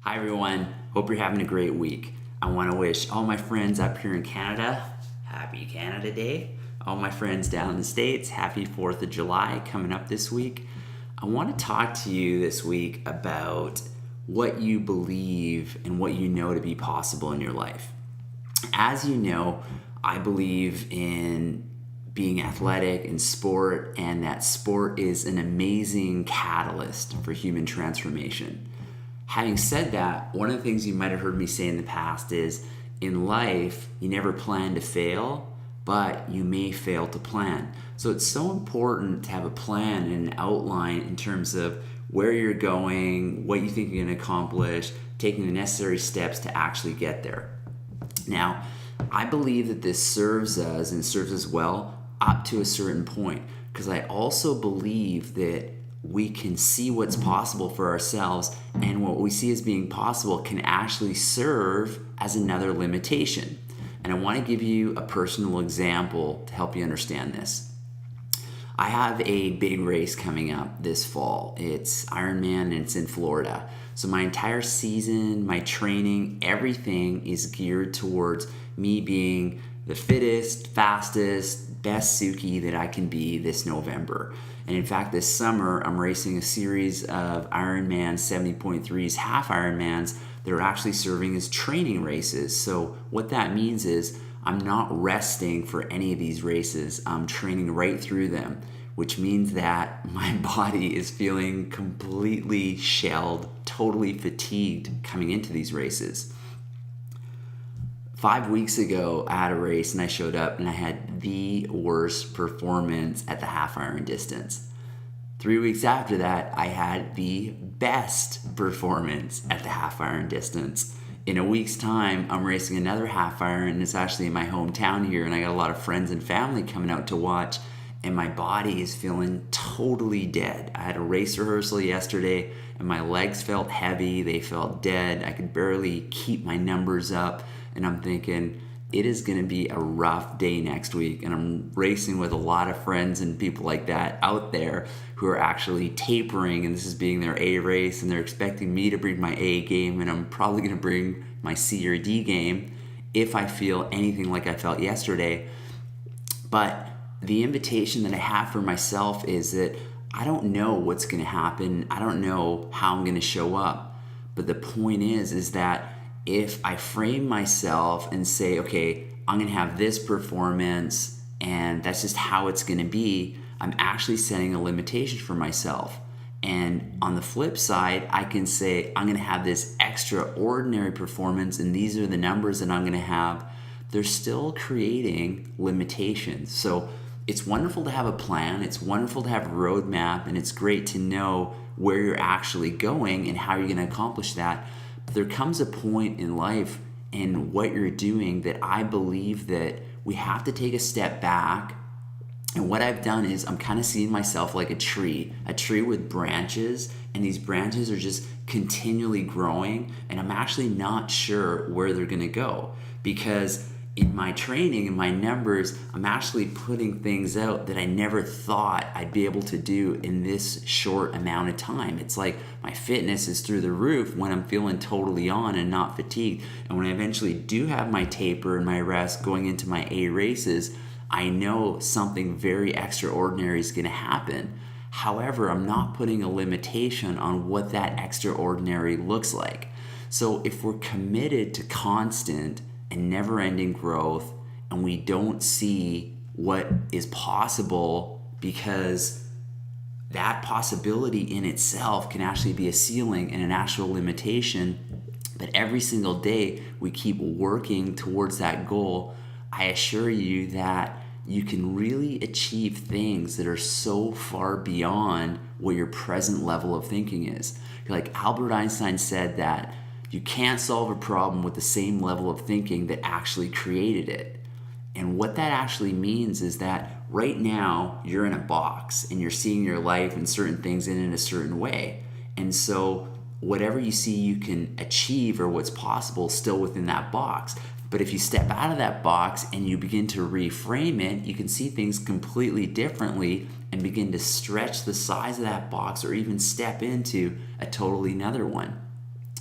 Hi everyone, hope you're having a great week. I want to wish all my friends up here in Canada, happy Canada Day. All my friends down in the States, happy 4th of July coming up this week. I want to talk to you this week about what you believe and what you know to be possible in your life. As you know, I believe in being athletic in sport, and that sport is an amazing catalyst for human transformation. Having said that, one of the things you might have heard me say in the past is in life, you never plan to fail, but you may fail to plan. So it's so important to have a plan and an outline in terms of where you're going, what you think you're going to accomplish, taking the necessary steps to actually get there. Now, I believe that this serves us and serves us well up to a certain point, because I also believe that we can see what's possible for ourselves, and what we see as being possible can actually serve as another limitation. And I want to give you a personal example to help you understand this. I have a big race coming up this fall. It's Ironman and it's in Florida. So my entire season, my training, everything is geared towards me being the fittest, fastest, best Sukhi that I can be this November. And in fact, this summer, I'm racing a series of Ironman 70.3s, half Ironmans that are actually serving as training races. So what that means is I'm not resting for any of these races. I'm training right through them, which means that my body is feeling completely shelled, totally fatigued coming into these races. 5 weeks ago, I had a race and I showed up and I had the worst performance at the half Iron distance. 3 weeks after that, I had the best performance at the half Iron distance. In a week's time, I'm racing another half Iron, and it's actually in my hometown here, and I got a lot of friends and family coming out to watch, and my body is feeling totally dead. I had a race rehearsal yesterday, and my legs felt heavy, they felt dead. I could barely keep my numbers up, and I'm thinking, it is going to be a rough day next week. And I'm racing with a lot of friends and people like that out there who are actually tapering, and this is being their A race, and they're expecting me to bring my A game, and I'm probably going to bring my C or D game if I feel anything like I felt yesterday. But the invitation that I have for myself is that I don't know what's going to happen. I don't know how I'm going to show up. But the point is that if I frame myself and say, okay, I'm going to have this performance and that's just how it's going to be, I'm actually setting a limitation for myself. And on the flip side, I can say, I'm going to have this extraordinary performance and these are the numbers that I'm going to have. They're still creating limitations. So it's wonderful to have a plan. It's wonderful to have a roadmap, and it's great to know where you're actually going and how you're going to accomplish that. There comes a point in life and what you're doing that I believe that we have to take a step back. And what I've done is I'm kind of seeing myself like a tree with branches, and these branches are just continually growing, and I'm actually not sure where they're going to go, because in my training and my numbers, I'm actually putting things out that I never thought I'd be able to do in this short amount of time. It's like my fitness is through the roof when I'm feeling totally on and not fatigued. And when I eventually do have my taper and my rest going into my A races, I know something very extraordinary is going to happen. However, I'm not putting a limitation on what that extraordinary looks like. So if we're committed to constant and never-ending growth, and we don't see what is possible, because that possibility in itself can actually be a ceiling and an actual limitation, but every single day we keep working towards that goal, I assure you that you can really achieve things that are so far beyond what your present level of thinking is. Like Albert Einstein said that you can't solve a problem with the same level of thinking that actually created it. And what that actually means is that right now you're in a box and you're seeing your life and certain things in a certain way. And so whatever you see you can achieve or what's possible is still within that box. But if you step out of that box and you begin to reframe it, you can see things completely differently and begin to stretch the size of that box or even step into a totally another one.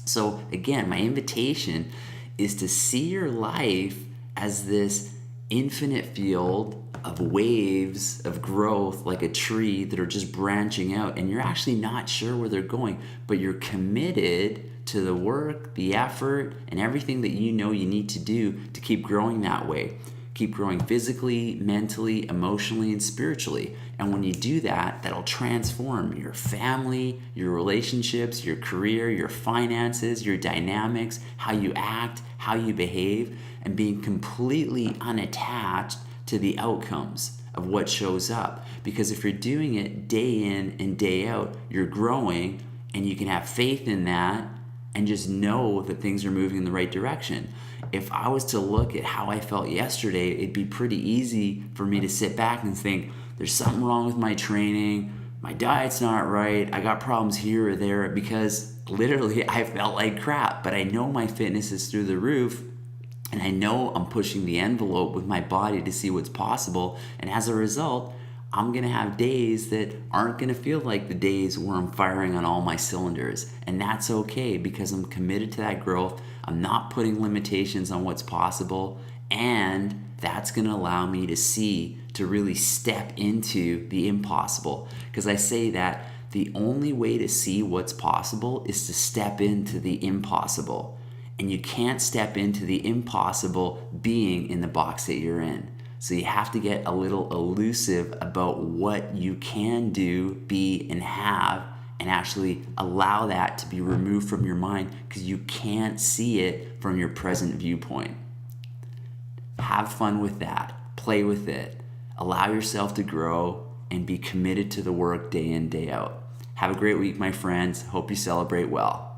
So again, my invitation is to see your life as this infinite field of waves of growth, like a tree that are just branching out, and you're actually not sure where they're going, but you're committed to the work, the effort, and everything that you know you need to do to keep growing that way. Keep growing physically, mentally, emotionally, and spiritually. And when you do that, that'll transform your family, your relationships, your career, your finances, your dynamics, how you act, how you behave, and being completely unattached to the outcomes of what shows up. Because if you're doing it day in and day out, you're growing, and you can have faith in that and just know that things are moving in the right direction. If I was to look at how I felt yesterday, it'd be pretty easy for me to sit back and think, there's something wrong with my training, my diet's not right, I got problems here or there, because literally I felt like crap. But I know my fitness is through the roof, and I know I'm pushing the envelope with my body to see what's possible. And as a result, I'm going to have days that aren't going to feel like the days where I'm firing on all my cylinders. And that's okay, because I'm committed to that growth. I'm not putting limitations on what's possible. And that's going to allow me to really step into the impossible. Because I say that the only way to see what's possible is to step into the impossible. And you can't step into the impossible being in the box that you're in. So you have to get a little elusive about what you can do, be, and have, and actually allow that to be removed from your mind, because you can't see it from your present viewpoint. Have fun with that. Play with it. Allow yourself to grow and be committed to the work day in, day out. Have a great week, my friends. Hope you celebrate well.